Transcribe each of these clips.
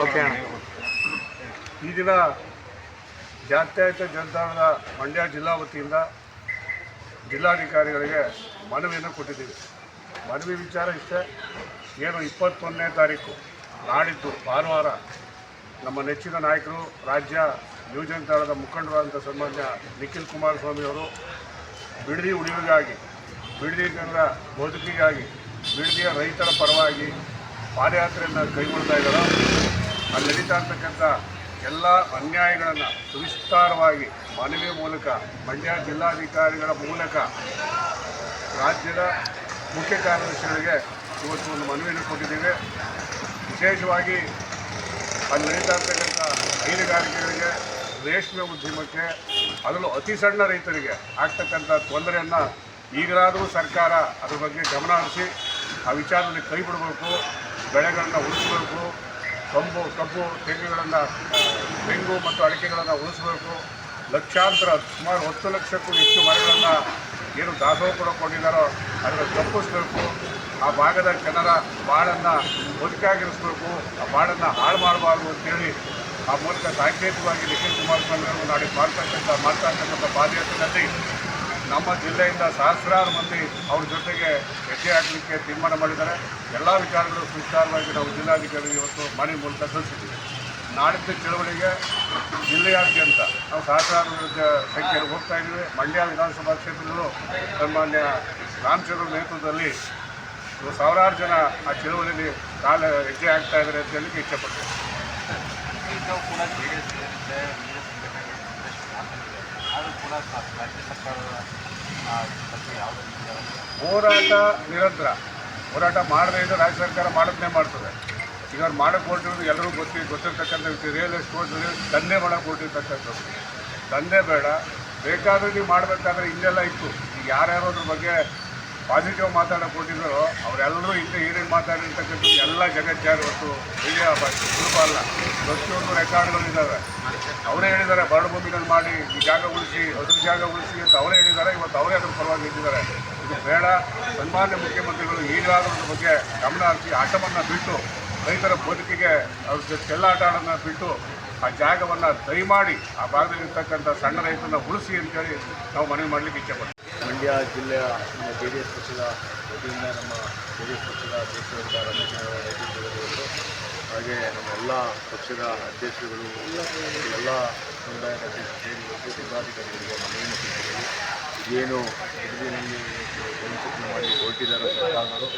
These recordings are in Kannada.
ಓಕೆ ಅಣ್ಣ. ಈ ದಿನ ಜಾತ್ಯತೀತ ಜನತಾದಳದ ಮಂಡ್ಯ ಜಿಲ್ಲಾ ವತಿಯಿಂದ ಜಿಲ್ಲಾಧಿಕಾರಿಗಳಿಗೆ ಮನವಿಯನ್ನು ಕೊಟ್ಟಿದ್ದೀವಿ. ಮನವಿ ವಿಚಾರ ಇಷ್ಟೇ, ಏನು 21ನೇ ತಾರೀಕು ನಾಡಿದ್ದು ಭಾನುವಾರ ನಮ್ಮ ನೆಚ್ಚಿನ ನಾಯಕರು, ರಾಜ್ಯ ಯುವ ಜನತಾದಳದ ಮುಖಂಡರಾದಂಥ ಸನ್ಮಾನ್ಯ ನಿಖಿಲ್ ಕುಮಾರಸ್ವಾಮಿ ಅವರು ಬಿಡದಿ ಉಳಿವಿಗಾಗಿ, ಬಿಡದಿ ಜನರ ಬದುಕಿಗಾಗಿ, ಬಿಡದಿಯ ರೈತರ ಪರವಾಗಿ ಪಾದಯಾತ್ರೆಯನ್ನು ಕೈಗೊಳ್ತಾ ಇದ್ದಾರೋ ಅಲ್ಲಿ ನಡೀತಾ ಇರ್ತಕ್ಕಂಥ ಎಲ್ಲ ಅನ್ಯಾಯಗಳನ್ನು ಸುವಿಸ್ತಾರವಾಗಿ ಮನವಿ ಮೂಲಕ ಮಂಡ್ಯ ಜಿಲ್ಲಾಧಿಕಾರಿಗಳ ಮೂಲಕ ರಾಜ್ಯದ ಮುಖ್ಯ ಕಾರ್ಯದರ್ಶಿಗಳಿಗೆ ಇವತ್ತು ಒಂದು ಮನವಿಯನ್ನು ಕೊಟ್ಟಿದ್ದೇವೆ. ವಿಶೇಷವಾಗಿ ಅಲ್ಲಿ ನಡೀತಾ ಇರ್ತಕ್ಕಂಥ ಹೈನುಗಾರಿಕೆಗಳಿಗೆ, ರೇಷ್ಮೆ ಉದ್ಯಮಕ್ಕೆ, ಅದರಲ್ಲೂ ಅತಿ ಸಣ್ಣ ರೈತರಿಗೆ ಆಗ್ತಕ್ಕಂಥ ತೊಂದರೆಯನ್ನು ಈಗಲಾದರೂ ಸರ್ಕಾರ ಅದ್ರ ಬಗ್ಗೆ ಗಮನ ಹರಿಸಿ ಆ ವಿಚಾರದಲ್ಲಿ ಕೈ ಬಿಡಬೇಕು, ಬೆಳೆಗಳನ್ನು ಉಳಿಸಬೇಕು, ಕಬ್ಬು ತೆಂಗುಗಳನ್ನು, ತೆಂಗು ಮತ್ತು ಅಡಿಕೆಗಳನ್ನು ಉಳಿಸಬೇಕು. ಲಕ್ಷಾಂತರ, ಸುಮಾರು 10 ಲಕ್ಷಕ್ಕೂ ಹೆಚ್ಚು ಮರಗಳನ್ನು ಏನು ದಾಸೋಹ ಕೂಡ ಕೊಟ್ಟಿದ್ದಾರೋ ಅದನ್ನು ತಪ್ಪಿಸಬೇಕು. ಆ ಭಾಗದ ಜನರ ಬಾಳನ್ನು ಬದುಕಾಗಿರಿಸಬೇಕು, ಆ ಬಾಳನ್ನು ಹಾಳು ಮಾಡಬಾರ್ದು ಅಂತೇಳಿ ಆ ಮೂಲಕ ಸಾಂಕೇತಿಕವಾಗಿ ನಿಖಿಲ್ ಕುಮಾರಸ್ವಾಮಿ ಅವರು ನಾಳೆ ಮಾಡ್ತಕ್ಕಂಥ ಪಾದಯಾತ್ರೆಯಲ್ಲಿ ನಮ್ಮ ಜಿಲ್ಲೆಯಿಂದ ಸಹಸ್ರಾರು ಮಂದಿ ಅವ್ರ ಜೊತೆಗೆ ಹೆಜ್ಜೆ ಹಾಕಲಿಕ್ಕೆ ತೀರ್ಮಾನ ಮಾಡಿದ್ದಾರೆ. ಎಲ್ಲ ವಿಚಾರಗಳು ವಿಸ್ತಾರವಾಗಿ ನಾವು ಜಿಲ್ಲಾಧಿಕಾರಿಗೆ ಇವತ್ತು ಮನವಿ ಮೂಲಕ ತಿಳಿಸಿದ್ದೀವಿ. ನಾಡಿದ್ದು ಚಳವಳಿಗೆ ಜಿಲ್ಲೆಯಾದ್ಯಂತ ನಾವು ಸಹಸ್ರಾರು ಸಂಖ್ಯೆಯಲ್ಲಿ ಹೋಗ್ತಾ ಇದ್ದೀವಿ. ಮಂಡ್ಯ ವಿಧಾನಸಭಾ ಕ್ಷೇತ್ರದಲ್ಲೂ ಸನ್ಮಾನ್ಯ ರಾಮಚಂದ್ರ ನೇತೃತ್ವದಲ್ಲಿ ಸಾವಿರಾರು ಜನ ಆ ಚಳವಳಿಯಲ್ಲಿ ಹೆಜ್ಜೆ ಹಾಕ್ತಾ ಇದ್ದಾರೆ ಅಂತ ಹೇಳಲಿಕ್ಕೆ ಇಷ್ಟಪಡ್ತೇವೆ. ಹೋರಾಟ ನಿರಂತರ, ಹೋರಾಟ ಮಾಡದೇ ಇದ್ದರೆ ರಾಜ್ಯ ಸರ್ಕಾರ ಮಾಡೋದನ್ನೇ ಮಾಡ್ತದೆ. ಈಗ ಅವ್ರು ಮಾಡೋಕ್ಕೆ ಹೊರಟಿರೋದು ಎಲ್ಲರೂ ಗೊತ್ತಿರ್ತಕ್ಕಂಥ ರಿಯಲ್ ಎಸ್ಟೇಟ್ ದಂಧೆ ಮಾಡೋಕ್ಕೆ ಹೊರಟಿರ್ತಕ್ಕಂಥದ್ದು. ದಂಧೆ ಬೇಡ, ಬೇಕಾದರೆ ನೀವು ಮಾಡಬೇಕಾದ್ರೆ ಹಿಂದೆಲ್ಲ ಇತ್ತು. ಈಗ ಯಾರ್ಯಾರು ಅದ್ರ ಬಗ್ಗೆ ಪಾಸಿಟಿವ್ ಮಾತಾಡೋಕೆ ಕೊಟ್ಟಿದ್ದಾರೋ ಅವರೆಲ್ಲರೂ ಹಿಂದೆ ಏನೇನು ಮಾತಾಡಿರ್ತಕ್ಕಂಥದ್ದು ಎಲ್ಲ ಜಗಜ್ಜಾರು ಇವತ್ತು ಮೀಡಿಯಾ ಸುಲಭ ಅಲ್ಲ. ಪ್ರತಿಯೊಂದು ರೆಕಾರ್ಡ್ಗಳು ಇದ್ದಾವೆ. ಅವರೇ ಹೇಳಿದ್ದಾರೆ ಬರಡು ಭೂಮಿಗಳು ಮಾಡಿ ಈ ಜಾಗ ಉಳಿಸಿ, ಅದ್ರ ಜಾಗ ಉಳಿಸಿ ಅಂತ ಅವರೇ ಹೇಳಿದ್ದಾರೆ. ಇವತ್ತು ಅವರೇ ಅದ್ರ ಪರವಾಗಿ ನಿಂತಿದ್ದಾರೆ. ಇದು ಬೇಡ. ಸನ್ಮಾನ್ಯ ಮುಖ್ಯಮಂತ್ರಿಗಳು ಈಗಾದರೂ ಅದ್ರ ಬಗ್ಗೆ ಗಮನ ಹರಿಸಿ ಆಟವನ್ನು ಬಿಟ್ಟು, ರೈತರ ಬದುಕಿಗೆ ಅವ್ರ ಚೆಲ್ಲಾಟ ಆಟವನ್ನು ಬಿಟ್ಟು ಆ ಜಾಗವನ್ನು ದಯಮಾಡಿ ಆ ಭಾಗದಲ್ಲಿರ್ತಕ್ಕಂಥ ಸಣ್ಣ ರೈತರನ್ನ ಉಳಿಸಿ ಅಂತೇಳಿ ನಾವು ಮನವಿ ಮಾಡಲಿಕ್ಕೆ ಇಚ್ಛೆಪಡ್ತೀವಿ. ಮಂಡ್ಯ ಜಿಲ್ಲೆಯ ನಮ್ಮ JDS ಪಕ್ಷದ ವತಿಯಿಂದ ನಮ್ಮ JDS ಪಕ್ಷದ ಅಧ್ಯಕ್ಷರಾದ ರಮೇಶ್ ನೇತೃತ್ವದಲ್ಲಿ, ಹಾಗೆ ನಮ್ಮ ಎಲ್ಲ ಪಕ್ಷದ ಅಧ್ಯಕ್ಷರುಗಳು, ಎಲ್ಲ ಸಮುದಾಯದ ಅಧ್ಯಕ್ಷರು, ಜಿಲ್ಲಾಧಿಕಾರಿಗಳಿಗೆ ಮನವಿಯನ್ನು ತಿಳಿಸಿದ್ದೀವಿ. ಏನು ಬಿಡದಿನಲ್ಲಿ ಮಾಡಿ ಹೊರಟಿದ್ದಾರೆ ಸರ್ಕಾರಗಳು,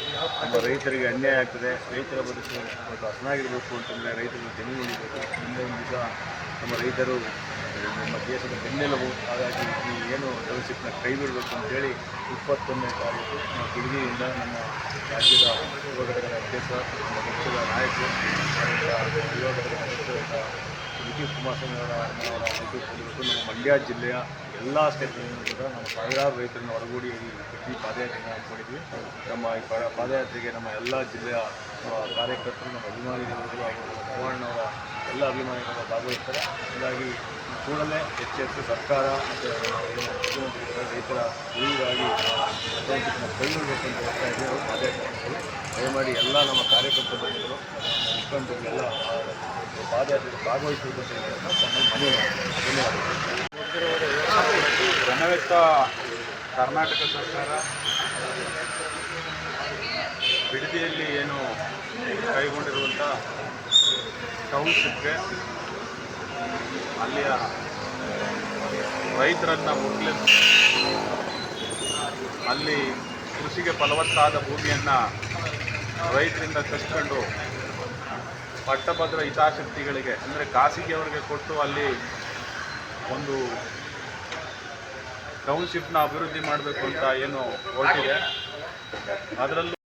ನಮ್ಮ ರೈತರಿಗೆ ಅನ್ಯಾಯ ಆಗ್ತದೆ. ರೈತರ ಬದುಕು ಮತ್ತು ಹಸನಾಗಿರಬೇಕು ಅಂತಂದರೆ ರೈತರು ಜಮೀನು ಉಳಿಬೇಕು. ಮುಂದೆ ಒಂದು ದಿವಸ ನಮ್ಮ ರೈತರು ನಮ್ಮ ದೇಶದ ಬೆನ್ನೆಲುಬು. ಹಾಗಾಗಿ ಈ ಏನು ಟೌನ್ಶಿಪ್ನ ಕೈ ಬಿಡಬೇಕು ಅಂತೇಳಿ 21ನೇ ತಾರೀಕು ನಮ್ಮ ಬಿಡದಿಯಿಂದ ನಮ್ಮ ರಾಜ್ಯದ ಯುವ ಘಟಕದ ಅಧ್ಯಕ್ಷ, ನಮ್ಮ ಪಕ್ಷದ ನಾಯಕರು, ಯುವ ಘಟಕದ ಅಧ್ಯಕ್ಷರಾದ ನಿಖಿಲ್ ಕುಮಾರಸ್ವಾಮಿ ಅವರ ನೇತೃತ್ವದಲ್ಲಿ ನಮ್ಮ ಮಂಡ್ಯ ಜಿಲ್ಲೆಯ ಎಲ್ಲ ಕ್ಷೇತ್ರಗಳಿಂದ ಕೂಡ ನಮ್ಮ ಸಾವಿರಾರು ರೈತರನ್ನು ಒಳಗೂಡಿ ಈ ಪಾದಯಾತ್ರೆಯನ್ನು ಹಮ್ಮಿಕೊಂಡಿದ್ವಿ. ನಮ್ಮ ಈ ಪಾದಯಾತ್ರೆಗೆ ನಮ್ಮ ಎಲ್ಲ ಜಿಲ್ಲೆಯ ಕಾರ್ಯಕರ್ತರು, ನಮ್ಮ ಅಭಿಮಾನಿಗಳು ಹಾಗೂ ಸುವರ್ಣವರ ಎಲ್ಲ ಅಭಿಮಾನಿಗಳು ಭಾಗವಹಿಸ್ತಾರೆ. ಹೀಗಾಗಿ ಕೂಡಲೇ ಹೆಚ್ಚೆಚ್ಚು ಸರ್ಕಾರ ಮತ್ತು ಮುಖ್ಯಮಂತ್ರಿಗಳು ರೈತರ ಉಳಿಗಾಗಿ ಕೈ ಬಿಡಬೇಕು ಅಂತ ಹೇಳ್ತಾ ಇದ್ದೀವಿ. ಅವರು ಪಾದಯಾತ್ರೆ ದಯಮಾಡಿ ಎಲ್ಲ ನಮ್ಮ ಕಾರ್ಯಕರ್ತರ ಬಂಧುಗಳು, ಮುಖಂಡರಿಗೆಲ್ಲ ಪಾದಯಾತ್ರೆಗೆ ಭಾಗವಹಿಸಬೇಕು ಅಂತ ಹೇಳಿ ಧನ್ಯವಾದಗಳು. ಘನವೆತ್ತ ಕರ್ನಾಟಕ ಸರ್ಕಾರ ಬಿಡದಿಯಲ್ಲಿ ಏನು ಕೈಗೊಂಡಿರುವಂಥ ಟೌನ್ಶಿಪ್ಗೆ ಅಲ್ಲಿಯ ರೈತರನ್ನು ಮುಕ್ಲಿಸಿ ಅಲ್ಲಿ ಕೃಷಿಗೆ ಫಲವತ್ತಾದ ಭೂಮಿಯನ್ನು ರೈತರಿಂದ ಕಸ್ಕೊಂಡು ಪಟ್ಟಭದ್ರ ಹಿತಾಸಕ್ತಿಗಳಿಗೆ ಅಂದರೆ ಖಾಸಗಿಯವರಿಗೆ ಕೊಟ್ಟು ಅಲ್ಲಿ ಒಂದು ಟೌನ್ಶಿಪ್ನ ಅಭಿವೃದ್ಧಿ ಮಾಡಬೇಕು ಅಂತ ಏನು ಹೊರಟಿದೆ ಅದರಲ್ಲೂ